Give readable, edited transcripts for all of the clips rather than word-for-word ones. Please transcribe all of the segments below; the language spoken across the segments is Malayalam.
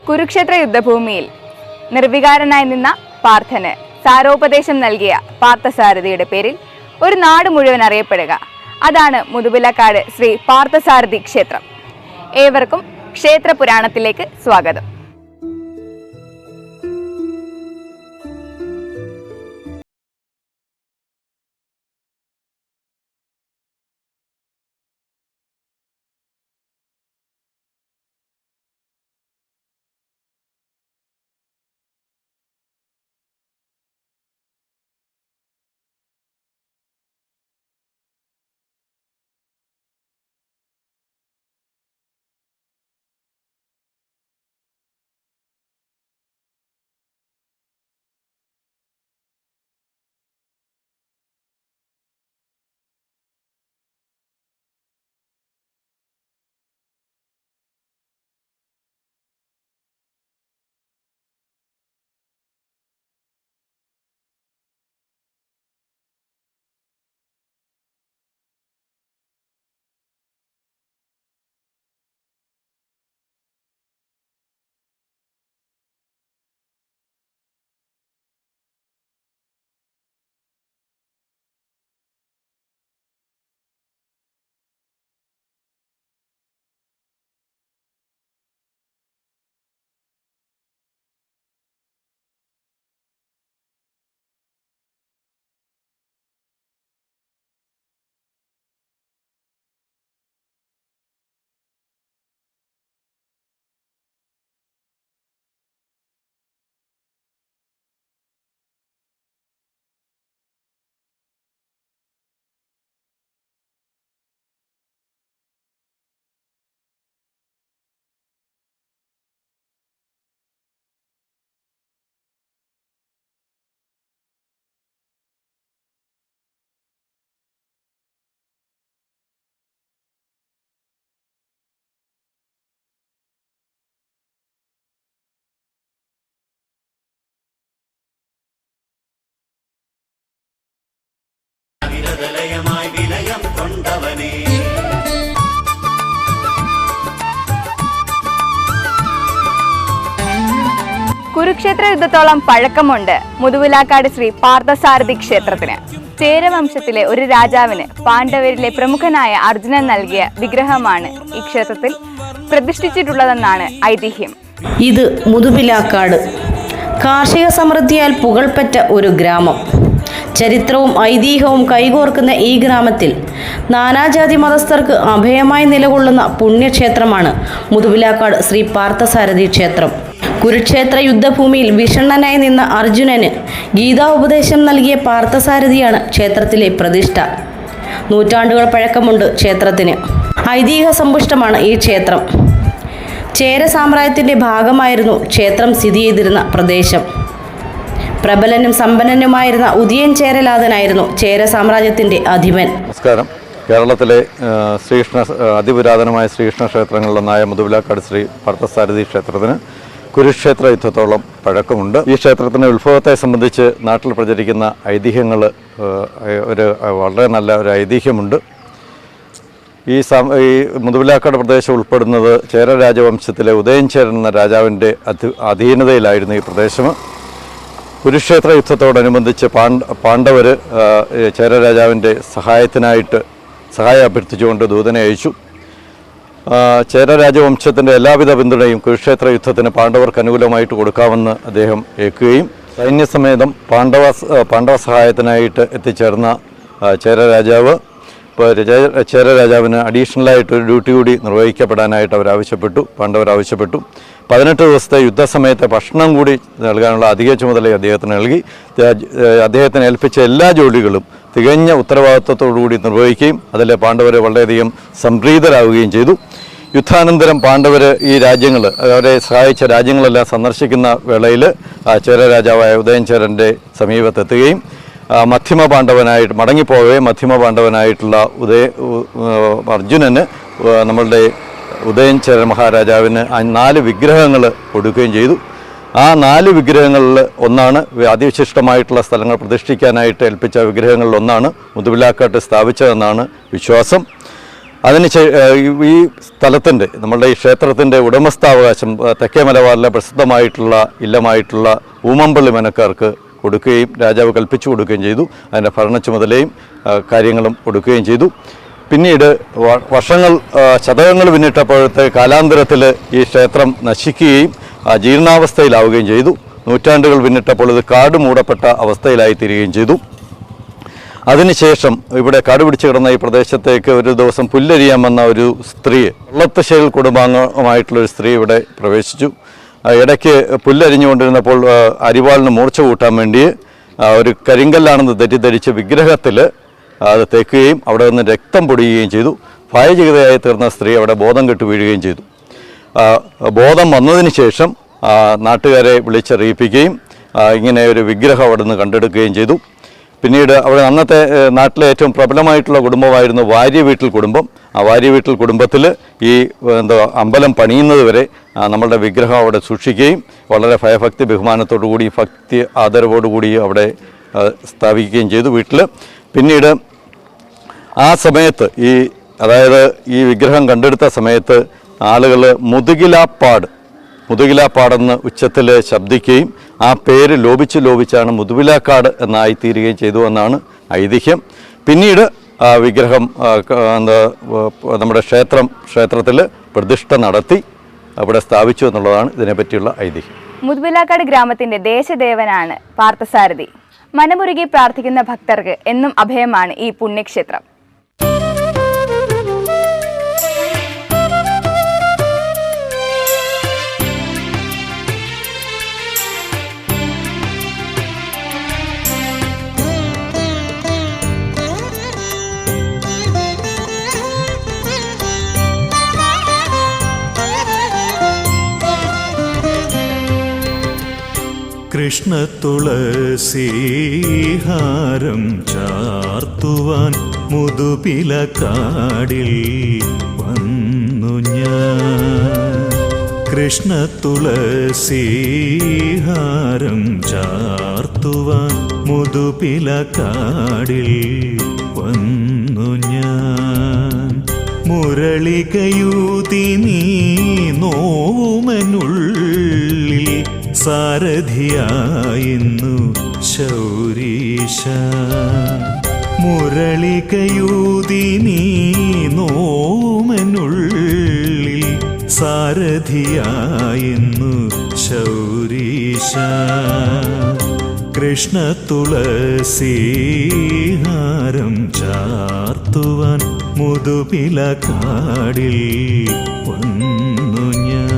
കുരുക്ഷേത്ര യുദ്ധഭൂമിയിൽ നിർവികാരനായി നിന്ന പാർത്ഥന് സാരോപദേശം നൽകിയ പാർത്ഥസാരഥിയുടെ പേരിൽ ഒരു നാട് മുഴുവൻ അറിയപ്പെടുക. അതാണ് മുതുപിലക്കാട് ശ്രീ പാർത്ഥസാരഥി ക്ഷേത്രം. ഏവർക്കും ക്ഷേത്ര പുരാണത്തിലേക്ക് സ്വാഗതം. കുരുക്ഷേത്ര യുദ്ധത്തോളം പഴക്കമുണ്ട് മുതുപിലക്കാട് ശ്രീ പാർത്ഥസാരഥി ക്ഷേത്രത്തിന്. ചേരവംശത്തിലെ ഒരു രാജാവിന് പാണ്ഡവരിലെ പ്രമുഖനായ അർജുനൻ നൽകിയ വിഗ്രഹമാണ് ഈ ക്ഷേത്രത്തിൽ പ്രതിഷ്ഠിച്ചിട്ടുള്ളതെന്നാണ് ഐതിഹ്യം. ഇത് മുതുപിലക്കാട് കാർഷിക സമൃദ്ധിയാൽ പുകൾപ്പെട്ട ഒരു ഗ്രാമം. ചരിത്രവും ഐതിഹ്യവും കൈകോർക്കുന്ന ഈ ഗ്രാമത്തിൽ നാനാജാതി മതസ്ഥർക്ക് അഭയമായി നിലകൊള്ളുന്ന പുണ്യക്ഷേത്രമാണ് മുതുപിലക്കാട് ശ്രീ പാർത്ഥസാരഥി ക്ഷേത്രം. കുരുക്ഷേത്ര യുദ്ധഭൂമിയിൽ വിഷണ്ണനായി നിന്ന അർജുനന് ഗീതാ ഉപദേശം നൽകിയ പാർത്ഥസാരഥിയാണ് ക്ഷേത്രത്തിലെ പ്രതിഷ്ഠ. നൂറ്റാണ്ടുകൾ പഴക്കമുണ്ട് ക്ഷേത്രത്തിന്. ഐതിഹ്യ സമ്പുഷ്ടമാണ് ഈ ക്ഷേത്രം. ചേര സാമ്രാജ്യത്തിൻ്റെ ഭാഗമായിരുന്നു ക്ഷേത്രം സ്ഥിതി ചെയ്തിരുന്ന പ്രദേശം. പ്രബലനും സമ്പന്നനുമായിരുന്ന ഉദയൻ ചേരലാതനായിരുന്നു ചേര സാമ്രാജ്യത്തിൻ്റെ അധിപൻ. നമസ്കാരം. കേരളത്തിലെ ശ്രീകൃഷ്ണ അതിപുരാതനമായ ശ്രീകൃഷ്ണ ക്ഷേത്രങ്ങളിലൊന്നായ മുതുപിലക്കാട് ശ്രീ പാർത്ഥസാരഥി ക്ഷേത്രത്തിന് കുരുക്ഷേത്ര യുദ്ധത്തോളം പഴക്കമുണ്ട്. ഈ ക്ഷേത്രത്തിൻ്റെ ഉത്ഭവത്തെ സംബന്ധിച്ച് നാട്ടിൽ പ്രചരിക്കുന്ന ഐതിഹ്യങ്ങൾ വളരെ നല്ല ഒരു ഐതിഹ്യമുണ്ട്. ഈ മുതുപിലക്കാട് പ്രദേശം ഉൾപ്പെടുന്നത് ചേര രാജവംശത്തിലെ ഉദയൻ ചേരൻ എന്ന രാജാവിൻ്റെ അധീനതയിലായിരുന്നു ഈ പ്രദേശം. കുരുക്ഷേത്ര യുദ്ധത്തോടനുബന്ധിച്ച് പാണ്ഡവർ ചേര രാജാവിൻ്റെ സഹായം അഭ്യർത്ഥിച്ചുകൊണ്ട് ദൂതനെ അയച്ചു. ചേര രാജവംശത്തിൻ്റെ എല്ലാവിധ പിന്തുണയും കുരുക്ഷേത്ര യുദ്ധത്തിന് പാണ്ഡവർക്ക് അനുകൂലമായിട്ട് കൊടുക്കാമെന്ന് അദ്ദേഹം ഏൽക്കുകയും സൈന്യസമേതം പാണ്ഡവ സഹായത്തിനായിട്ട് എത്തിച്ചേർന്ന ചേര രാജാവ് ചേര രാജാവിന് അഡീഷണലായിട്ടൊരു ഡ്യൂട്ടി കൂടി നിർവഹിക്കപ്പെടാനായിട്ട് പാണ്ഡവർ ആവശ്യപ്പെട്ടു. 18 ദിവസത്തെ യുദ്ധസമയത്തെ ഭക്ഷണം കൂടി നൽകാനുള്ള അധിക ചുമതല അദ്ദേഹത്തിന് നൽകി. അദ്ദേഹത്തിന് ഏൽപ്പിച്ച എല്ലാ ജോലികളും തികഞ്ഞ ഉത്തരവാദിത്വത്തോടുകൂടി നിർവഹിക്കുകയും അതിൽ പാണ്ഡവർ വളരെയധികം സംപ്രീതരാകുകയും ചെയ്തു. യുദ്ധാനന്തരം പാണ്ഡവർ ഈ രാജ്യങ്ങൾ, അവരെ സഹായിച്ച രാജ്യങ്ങളെല്ലാം സന്ദർശിക്കുന്ന വേളയിൽ ചേര രാജാവായ ഉദയൻ ചേരൻ്റെ സമീപത്തെത്തുകയും മധ്യമ പാണ്ഡവനായിട്ടുള്ള അർജുനന് നമ്മളുടെ ഉദയൻ ചേര മഹാരാജാവിന് 4 വിഗ്രഹങ്ങൾ കൊടുക്കുകയും ചെയ്തു. ആ 4 വിഗ്രഹങ്ങളിൽ ഒന്നാണ്, അതിവിശിഷ്ടമായിട്ടുള്ള സ്ഥലങ്ങൾ പ്രതിഷ്ഠിക്കാനായിട്ട് ഏൽപ്പിച്ച വിഗ്രഹങ്ങളിൽ ഒന്നാണ് മുതുപിലക്കാട്ട് സ്ഥാപിച്ചതെന്നാണ് വിശ്വാസം. ഈ സ്ഥലത്തിൻ്റെ നമ്മളുടെ ഈ ക്ഷേത്രത്തിൻ്റെ ഉടമസ്ഥാവകാശം തെക്കേ മലബാറിലെ പ്രസിദ്ധമായിട്ടുള്ള ഇല്ലമായിട്ടുള്ള ഊമമ്പള്ളി മനക്കാർക്ക് കൊടുക്കുകയും രാജാവ് കൽപ്പിച്ചു കൊടുക്കുകയും ചെയ്തു. അതിൻ്റെ ഭരണ ചുമതലയും കാര്യങ്ങളും കൊടുക്കുകയും ചെയ്തു. പിന്നീട് ശതകങ്ങൾ പിന്നിട്ടപ്പോഴത്തെ കാലാന്തരത്തിൽ ഈ ക്ഷേത്രം നശിക്കുകയും ജീർണാവസ്ഥയിലാവുകയും ചെയ്തു. നൂറ്റാണ്ടുകൾ പിന്നിട്ടപ്പോൾ ഇത് കാട് മൂടപ്പെട്ട അവസ്ഥയിലായി തീരുകയും ചെയ്തു. അതിനുശേഷം ഇവിടെ കാട് പിടിച്ച് കിടന്ന ഈ പ്രദേശത്തേക്ക് ഒരു ദിവസം പുല്ലരിയാൻ വന്ന ഒരു സ്ത്രീ, വെള്ളത്തശ്ശേരി കുടുംബാംഗമായിട്ടുള്ളൊരു സ്ത്രീ ഇവിടെ പ്രവേശിച്ചു. ഇടയ്ക്ക് പുല്ലരിഞ്ഞുകൊണ്ടിരുന്നപ്പോൾ അരിവാളിന് മൂർച്ച കൂട്ടാൻ വേണ്ടി ഒരു കരിങ്കല്ലാണെന്ന് തെറ്റിദ്ധരിച്ച് വിഗ്രഹത്തിൽ അത് തേക്കുകയും അവിടെ നിന്ന് രക്തം പൊടിയുകയും ചെയ്തു. ഭയചകിതയായി തീർന്ന സ്ത്രീ അവിടെ ബോധം കെട്ട് വീഴുകയും ചെയ്തു. ബോധം വന്നതിന് ശേഷം നാട്ടുകാരെ വിളിച്ചറിയിപ്പിക്കുകയും ഇങ്ങനെ ഒരു വിഗ്രഹം അവിടെ നിന്ന് കണ്ടെടുക്കുകയും ചെയ്തു. പിന്നീട് അവിടെ അന്നത്തെ നാട്ടിലെ ഏറ്റവും പ്രബലമായിട്ടുള്ള കുടുംബമായിരുന്നു വാര്യവീട്ടിൽ കുടുംബം. ആ വാര്യവീട്ടിൽ കുടുംബത്തിൽ ഈ അമ്പലം പണിയുന്നത് വരെ നമ്മളുടെ വിഗ്രഹം അവിടെ സൂക്ഷിക്കുകയും വളരെ ഭയഭക്തി ബഹുമാനത്തോടു കൂടി ഭക്തി ആദരവോടുകൂടി അവിടെ സ്ഥാപിക്കുകയും ചെയ്തു വീട്ടിൽ. പിന്നീട് ആ സമയത്ത് അതായത് ഈ വിഗ്രഹം കണ്ടെടുത്ത സമയത്ത് ആളുകൾ മുതുകിലാപ്പാടെന്ന് ഉച്ചത്തിൽ ശബ്ദിക്കുകയും ആ പേര് ലോപിച്ചാണ് മുതുവിലാക്കാട് എന്നായിത്തീരുകയും ചെയ്തു എന്നാണ് ഐതിഹ്യം. പിന്നീട് വിഗ്രഹം നമ്മുടെ ക്ഷേത്രത്തിൽ പ്രതിഷ്ഠ നടത്തി അവിടെ സ്ഥാപിച്ചു എന്നുള്ളതാണ് ഇതിനെപ്പറ്റിയുള്ള ഐതിഹ്യം. മുതുവിലാക്കാട് ഗ്രാമത്തിന്റെ ദേശദേവനാണ് പാർത്ഥസാരഥി. മനമുരുകി പ്രാർത്ഥിക്കുന്ന ഭക്തർക്ക് എന്നും അഭയമാണ് ഈ പുണ്യക്ഷേത്രം. കൃഷ്ണ തുളസീഹാരം ചാർത്തുവാൻ മുതുപിലക്കാടിൽ വന്നു ഞാൻ. കൃഷ്ണ തുളസീഹാരം ചാർത്തുവാൻ മുതുപിലക്കാടിൽ വന്നു ഞാൻ. മുരളികയൂതി നീ നോവുമെന്നുള്ളിൽ സാരഥിയായിന്നു ശൗരീശ. മുരളികയൂതി നീ നോവുമെന്നുള്ളിൽ സാരഥിയായിന്നു ശൗരീശ. കൃഷ്ണ തുളസീഹാരം ചാർത്തുവാൻ മുതുപിലക്കാടിൽ വന്നു ഞാൻ.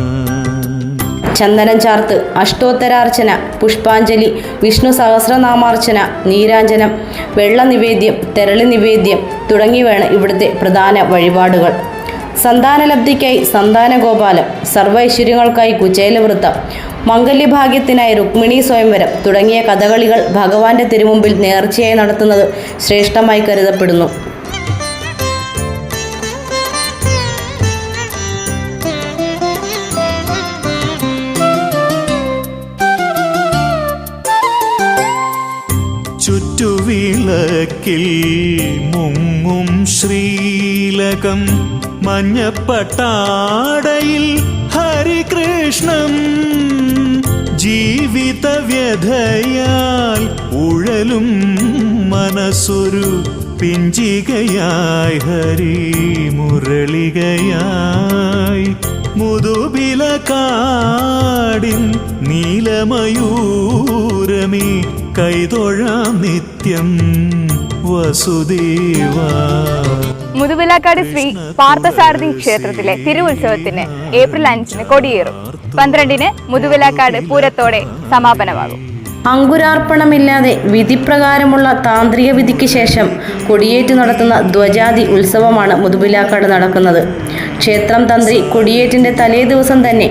ചന്ദനം ചാർത്ത്, അഷ്ടോത്തരാർച്ചന, പുഷ്പാഞ്ജലി, വിഷ്ണു സഹസ്രനാമാർച്ചന, നീരാഞ്ജനം, വെള്ളനിവേദ്യം, തെരളി നിവേദ്യം തുടങ്ങിയവയാണ് ഇവിടുത്തെ പ്രധാന വഴിപാടുകൾ. സന്താനലബ്ധിക്കായി സന്താനഗോപാലം, സർവ്വ ഐശ്വര്യങ്ങൾക്കായി കുചേലവൃത്തം, മംഗല്യഭാഗ്യത്തിനായി രുക്മിണി സ്വയംവരം തുടങ്ങിയ കഥകളികൾ ഭഗവാന്റെ തിരുമുമ്പിൽ നേർച്ചയായി നടത്തുന്നത് ശ്രേഷ്ഠമായി കരുതപ്പെടുന്നു. ചുറ്റുവിളക്കിൽ മുങ്ങും ശ്രീലകം, മഞ്ഞപ്പട്ടാടയിൽ ഹരികൃഷ്ണം. ജീവിത വ്യഥയാൽ ഉഴലും മനസ്സൊരു പിഞ്ചികയായി ഹരിമുരളികയായി. മുതുപിലക്കാടിൻ നീലമയൂരമേ കൈതൊഴാം നിത്യം വസുദേവ. മുതുവിലാക്കാട് ശ്രീ പാർത്ഥസാരഥി ക്ഷേത്രത്തിലെ തിരുവുത്സവത്തിന് ഏപ്രിൽ 5 കൊടിയേറും. 12 മുതുവിലാക്കാട് പൂരത്തോടെ സമാപനമാകും. അങ്കുരാർപ്പണമില്ലാതെ വിധിപ്രകാരമുള്ള താന്ത്രിക വിധിക്ക് ശേഷം കൊടിയേറ്റ് നടത്തുന്ന ധ്വജാതി ഉത്സവമാണ് മുതുപിലാക്കാട് നടക്കുന്നത്. ക്ഷേത്രം തന്ത്രി കൊടിയേറ്റിൻ്റെ തലേ ദിവസം തന്നെ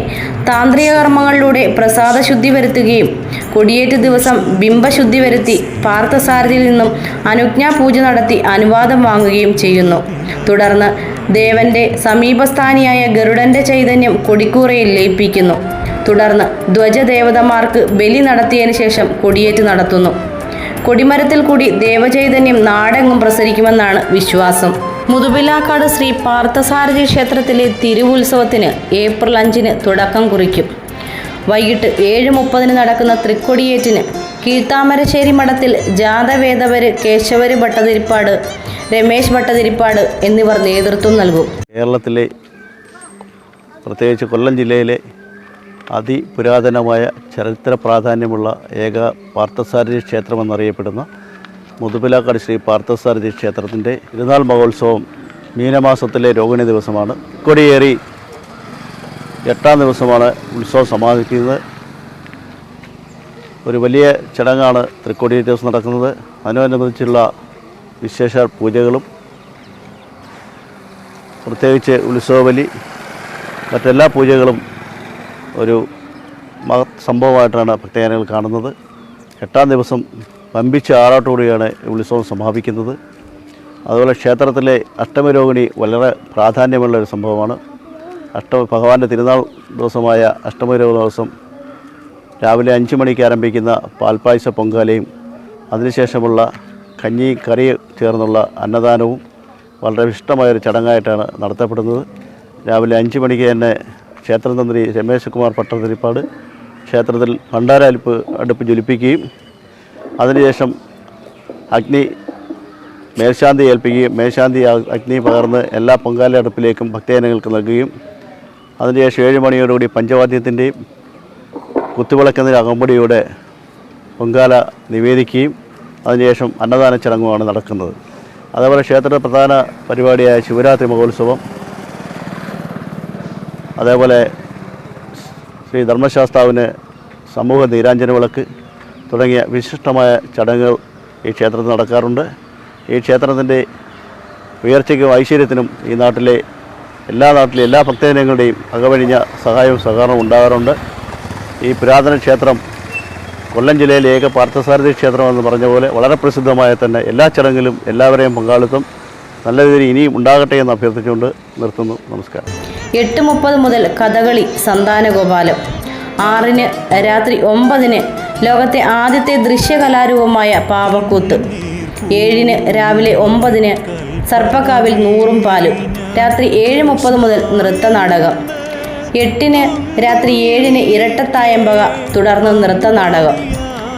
താന്ത്രിക കർമ്മങ്ങളിലൂടെ പ്രസാദശുദ്ധി വരുത്തുകയും കൊടിയേറ്റ് ദിവസം ബിംബശുദ്ധി വരുത്തി പാർത്ഥസാരഥിയിൽ നിന്നും അനുജ്ഞാപൂജ നടത്തി അനുവാദം വാങ്ങുകയും ചെയ്യുന്നു. തുടർന്ന് ദേവന്റെ സമീപസ്ഥാനിയായ ഗരുഡന്റെ ചൈതന്യം കൊടിക്കൂറയിൽ ലയിപ്പിക്കുന്നു. തുടർന്ന് ധ്വജദേവതമാർക്ക് ബലി നടത്തിയതിനു ശേഷം കൊടിയേറ്റ് നടത്തുന്നു. കൊടിമരത്തിൽ കൂടി ദേവചൈതന്യം നാടെങ്ങും പ്രസരിക്കുമെന്നാണ് വിശ്വാസം. മുതുപിലാക്കാട് ശ്രീ പാർത്ഥസാരഥി ക്ഷേത്രത്തിലെ തിരുവുത്സവത്തിന് ഏപ്രിൽ 5-ന് തുടക്കം കുറിക്കും. വൈകിട്ട് 7:30 നടക്കുന്ന തൃക്കൊടിയേറ്റിന് കീഴ്ത്താമരശ്ശേരി മഠത്തിൽ ജാതവേദവര് കേശവര് ഭട്ടതിരിപ്പാട്, രമേശ് ഭട്ടതിരിപ്പാട് എന്നിവർ നേതൃത്വം നൽകും. കേരളത്തിലെ പ്രത്യേകിച്ച് കൊല്ലം ജില്ലയിലെ അതിപുരാതനമായ ചരിത്ര പ്രാധാന്യമുള്ള ഏക പാർത്ഥസാരഥി ക്ഷേത്രമെന്നറിയപ്പെടുന്ന മുതുപിലാക്കാട് ശ്രീ പാർത്ഥസാരഥി ക്ഷേത്രത്തിൻ്റെ തിരുനാൾ മഹോത്സവം മീനമാസത്തിലെ രോഹിണി ദിവസമാണ്. കൊടിയേറി 8-ാം ദിവസമാണ് ഉത്സവം സമാപിക്കുന്നത്. ഒരു വലിയ ചടങ്ങാണ് തൃക്കൊടിയേറ്റ് ദിവസം നടക്കുന്നത്. അതിനോടനുബന്ധിച്ചുള്ള വിശേഷ പൂജകളും പ്രത്യേകിച്ച് ഉത്സവബലി മറ്റെല്ലാ പൂജകളും ഒരു സംഭവമായിട്ടാണ് ഭക്തജനങ്ങൾ കാണുന്നത്. 8-ാം ദിവസം വമ്പിച്ച ആറാട്ടോടുകൂടിയാണ് ഉത്സവം സമാപിക്കുന്നത്. അതുപോലെ ക്ഷേത്രത്തിലെ അഷ്ടമരോഹിണി വളരെ പ്രാധാന്യമുള്ള ഒരു സംഭവമാണ്. ഭഗവാന്റെ തിരുനാൾ ദിവസമായ അഷ്ടമരോഹിണി ദിവസം രാവിലെ 5 മണിക്ക് ആരംഭിക്കുന്ന പാൽപ്പായസ പൊങ്കാലയും അതിനുശേഷമുള്ള കഞ്ഞി കറി ചേർന്നുള്ള അന്നദാനവും വളരെ ഇഷ്ടമായൊരു ചടങ്ങായിട്ടാണ് നടത്തപ്പെടുന്നത്. രാവിലെ 5 മണിക്ക് തന്നെ ക്ഷേത്രം തന്ത്രി രമേശ് കുമാർ ഭട്ടതിരിപ്പാട് ക്ഷേത്രത്തിൽ ഭണ്ഡാര അടുപ്പ് ജ്വലിപ്പിക്കുകയും അതിനുശേഷം അഗ്നി മേൽശാന്തി ഏൽപ്പിക്കുകയും മേൽശാന്തി അഗ്നി പകർന്ന് എല്ലാ പൊങ്കാല അടുപ്പിലേക്കും ഭക്തജനങ്ങൾക്ക് നൽകുകയും അതിനുശേഷം 7 മണിയോടുകൂടി പഞ്ചവാദ്യത്തിൻ്റെയും കുത്തുവിളക്കെന്നതിൻ്റെ അകമ്പടിയോടെ പൊങ്കാല നിവേദിക്കുകയും അതിനുശേഷം അന്നദാന ചടങ്ങുമാണ് നടക്കുന്നത്. അതേപോലെ ക്ഷേത്രത്തിലെ പ്രധാന പരിപാടിയായ ശിവരാത്രി മഹോത്സവം, അതേപോലെ ശ്രീ ധർമ്മശാസ്താവിന് സമൂഹ നീരാഞ്ജന വിളക്ക് തുടങ്ങിയ വിശിഷ്ടമായ ചടങ്ങുകൾ ഈ ക്ഷേത്രത്തിൽ നടക്കാറുണ്ട്. ഈ ക്ഷേത്രത്തിൻ്റെ ഉയർച്ചയ്ക്കും ഐശ്വര്യത്തിനും ഈ നാട്ടിലെ എല്ലാ ഭക്തജനങ്ങളുടെയും അകവഴിഞ്ഞ സഹായവും സഹകരണവും ഉണ്ടാകാറുണ്ട്. ഈ പുരാതന ക്ഷേത്രം കൊല്ലം ജില്ലയിലെ ഏക പാർത്ഥസാരഥി ക്ഷേത്രം എന്ന് പറഞ്ഞ പോലെ വളരെ പ്രസിദ്ധമായ തന്നെ എല്ലാ ചടങ്ങിലും എല്ലാവരെയും പങ്കാളിത്തം നല്ല രീതിയിൽ ഇനിയും ഉണ്ടാകട്ടെ എന്ന് അഭ്യർത്ഥിച്ചുകൊണ്ട് നിർത്തുന്നു. നമസ്കാരം. 8:30 മുതൽ കഥകളി സന്താനഗോപാലം, 6-ന് രാത്രി 9-ന് ലോകത്തെ ആദ്യത്തെ ദൃശ്യകലാരൂപമായ പാവക്കൂത്ത്, 7-ന് രാവിലെ 9-ന് സർപ്പക്കാവിൽ 100 പാലും, രാത്രി 7:30 മുതൽ നൃത്തനാടകം, 8-ന് രാത്രി 7-ന് ഇരട്ടത്തായമ്പക, തുടർന്ന് നൃത്തനാടകം,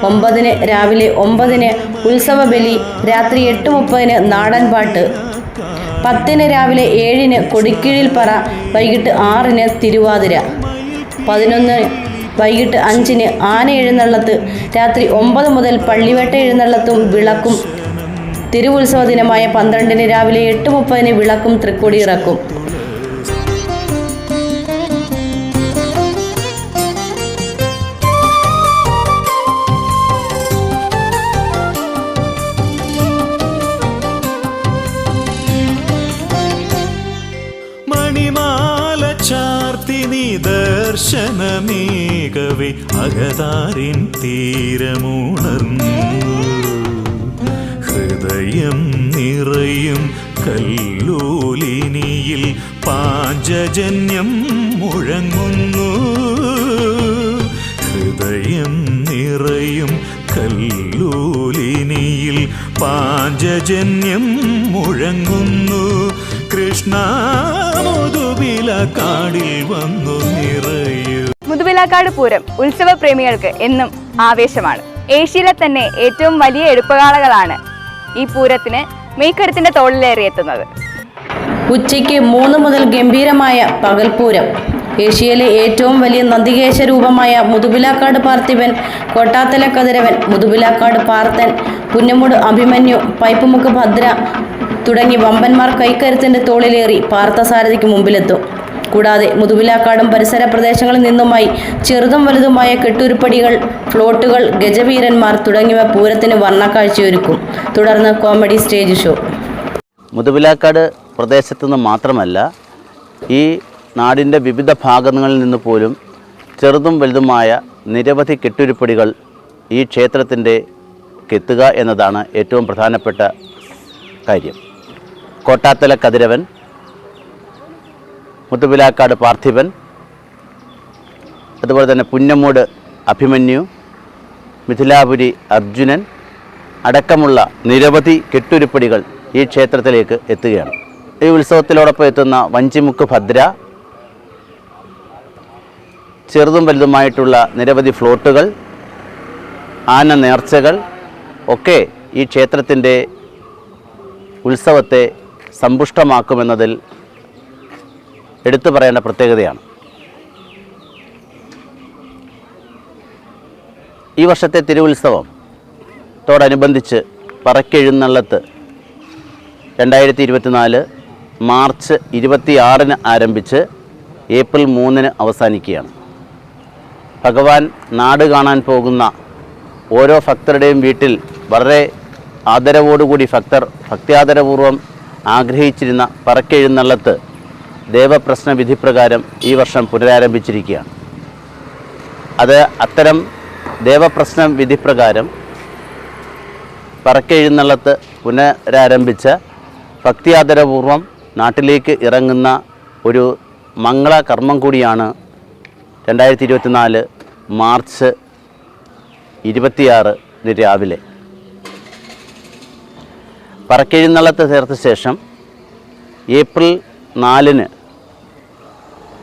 9-ന് രാവിലെ 9-ന് ഉത്സവബലി, രാത്രി 8:30-ന് നാടൻപാട്ട്, 10-ന് രാവിലെ 7-ന് കൊടിക്കീഴിൽ പറ, വൈകിട്ട് 6-ന് തിരുവാതിര, 11-ന് വൈകിട്ട് 5-ന് ആന എഴുന്നള്ളത്ത്, രാത്രി 9 മുതൽ പള്ളിവേട്ട എഴുന്നള്ളത്തും വിളക്കും, തിരുവുത്സവ ദിനമായ 12-ന് രാവിലെ 8:30-ന് വിളക്കും തൃക്കൊടി ഇറക്കും. മണിമാല ചാർത്തി നിദർശനമേകവേ അകതാരിൻ തീരമുണർന്നു. ഹൃദയം നിറയും കല്ലോലിനിയിൽ പാഞ്ചജന്യം മുഴങ്ങുന്നു. ഹൃദയം നിറയും കല്ലോലിനിയിൽ പാഞ്ചജന്യം മുഴങ്ങുന്നു. കൃഷ്ണ മുതുപിലാക്കാടിൽ വന്നു നിറയൂ. മുതുപിലാക്കാട് പൂരം ഉത്സവ പ്രേമികൾക്ക് എന്നും ആവേശമാണ്. ഏഷ്യയിലെ തന്നെ ഏറ്റവും വലിയ എടുപ്പുകാളകളാണ് ഈ പൂരത്തിന് മെയ്ക്കരുത്തിന്റെ തോളിലേറിയെത്തുന്നത്. ഉച്ചയ്ക്ക് 3 മുതൽ ഗംഭീരമായ പകൽപൂരം. ഏഷ്യയിലെ ഏറ്റവും വലിയ നന്ദികേശ രൂപമായ മുതുപിലാക്കാട് പാർത്ഥിവൻ, കോട്ടാത്തല കതിരവൻ, മുതുപിലാക്കാട് പാർത്തൻ, പുന്നമൂട് അഭിമന്യു, പൈപ്പുമുക്ക് ഭദ്ര തുടങ്ങി വമ്പന്മാർ കൈക്കരുത്തിന്റെ തോളിലേറി പാർത്ഥസാരഥിക്ക് മുമ്പിലെത്തും. കൂടാതെ മുതുപിലാക്കാടും പരിസര പ്രദേശങ്ങളിൽ നിന്നുമായി ചെറുതും വലുതുമായ കെട്ടുരുപ്പടികൾ, ഫ്ലോട്ടുകൾ, ഗജവീരന്മാർ തുടങ്ങിയവ പൂരത്തിന് വർണ്ണക്കാഴ്ചയൊരുക്കും. തുടർന്ന് കോമഡി സ്റ്റേജ് ഷോ. മുതുപിലാക്കാട് പ്രദേശത്തുനിന്ന് മാത്രമല്ല ഈ നാടിൻ്റെ വിവിധ ഭാഗങ്ങളിൽ നിന്ന് പോലും ചെറുതും വലുതുമായ നിരവധി കെട്ടുരുപ്പടികൾ ഈ ക്ഷേത്രത്തിൻ്റെക്കെത്തുക എന്നതാണ് ഏറ്റവും പ്രധാനപ്പെട്ട കാര്യം. കോട്ടാത്തല കതിരവൻ, മുതുപിലാക്കാട് പാർത്ഥിവൻ, അതുപോലെ തന്നെ പുന്നമൂട് അഭിമന്യു, മിഥിലാപുരി അർജുനൻ അടക്കമുള്ള നിരവധി കെട്ടുരുപ്പടികൾ ഈ ക്ഷേത്രത്തിലേക്ക് എത്തുകയാണ്. ഈ ഉത്സവത്തിലോടൊപ്പം എത്തുന്ന വഞ്ചിമുക്ക് ഭദ്ര, ചെറുതും വലുതുമായിട്ടുള്ള നിരവധി ഫ്ലോട്ടുകൾ, ആന നേർച്ചകൾ ഒക്കെ ഈ ക്ഷേത്രത്തിൻ്റെ ഉത്സവത്തെ സമ്പുഷ്ടമാക്കുമെന്നതിൽ എടുത്തു പറയേണ്ട പ്രത്യേകതയാണ്. ഈ വർഷത്തെ തിരുവുത്സവത്തോടനുബന്ധിച്ച് പറക്കെഴുന്നള്ളത്ത് 2024 മാർച്ച് 26 ആരംഭിച്ച് ഏപ്രിൽ 3 അവസാനിക്കുകയാണ്. ഭഗവാൻ നാട് കാണാൻ പോകുന്ന ഓരോ ഭക്തരുടെയും വീട്ടിൽ വളരെ ആദരവോടുകൂടി ഭക്തർ ഭക്ത്യാദരപൂർവ്വം ആഗ്രഹിച്ചിരുന്ന പറക്കെഴുന്നള്ളത്ത് ദേവപ്രശ്ന വിധിപ്രകാരം ഈ വർഷം പുനരാരംഭിച്ചിരിക്കുകയാണ്. അത് അത്തരം ദേവപ്രശ്ന വിധിപ്രകാരം പറക്കെഴുന്നള്ളത്ത് പുനരാരംഭിച്ച ഭക്തിയാദരപൂർവം നാട്ടിലേക്ക് ഇറങ്ങുന്ന ഒരു മംഗളകർമ്മം കൂടിയാണ് 2024 മാർച്ച് 26 രാവിലെ. പറക്കെഴുന്നള്ളത്ത് തീർത്ത ശേഷം ഏപ്രിൽ 4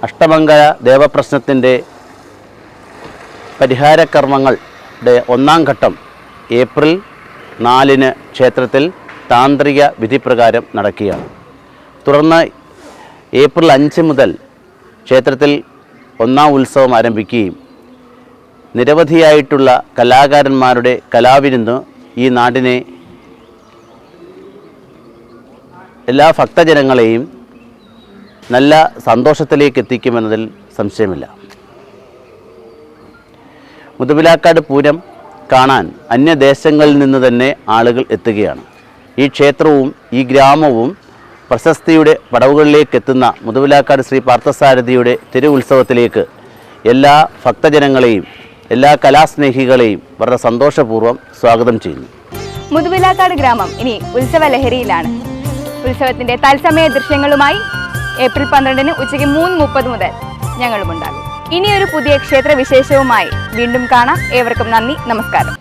അഷ്ടമംഗല ദേവപ്രശ്നത്തിൻ്റെ പരിഹാരകർമ്മങ്ങളുടെ 1-ാം ഘട്ടം ഏപ്രിൽ 4 ക്ഷേത്രത്തിൽ താന്ത്രിക വിധിപ്രകാരം നടക്കുകയാണ്. തുടർന്ന് ഏപ്രിൽ 5 മുതൽ ക്ഷേത്രത്തിൽ 1-ാം ഉത്സവം ആരംഭിക്കുകയും നിരവധിയായിട്ടുള്ള കലാകാരന്മാരുടെ കലാവിരുന്ന് ഈ നാടിനെ എല്ലാ ഭക്തജനങ്ങളെയും നല്ല സന്തോഷത്തിലേക്ക് എത്തിക്കുമെന്നതിൽ സംശയമില്ല. മുതുപിലാക്കാട് പൂരം കാണാൻ അന്യദേശങ്ങളിൽ നിന്ന് തന്നെ ആളുകൾ എത്തുകയാണ്. ഈ ക്ഷേത്രവും ഈ ഗ്രാമവും പ്രശസ്തിയുടെ പടവുകളിലേക്ക് എത്തുന്ന മുതുപിലാക്കാട് ശ്രീ പാർത്ഥസാരഥിയുടെ തിരുവുത്സവത്തിലേക്ക് എല്ലാ ഭക്തജനങ്ങളെയും എല്ലാ കലാസ്നേഹികളെയും വളരെ സന്തോഷപൂർവ്വം സ്വാഗതം ചെയ്യുന്നു. മുതുപിലാക്കാട് ഗ്രാമം ഇനി ഉത്സവ ലഹരിയിലാണ്. ഉത്സവത്തിന്റെ തത്സമയ ദൃശ്യങ്ങളുമായി ഏപ്രിൽ 12 ഉച്ചയ്ക്ക് 3:30 മുതൽ ഞങ്ങളുമുണ്ടാകും. ഇനിയൊരു പുതിയ ക്ഷേത്ര വിശേഷവുമായി വീണ്ടും കാണാം. ഏവർക്കും നന്ദി, നമസ്കാരം.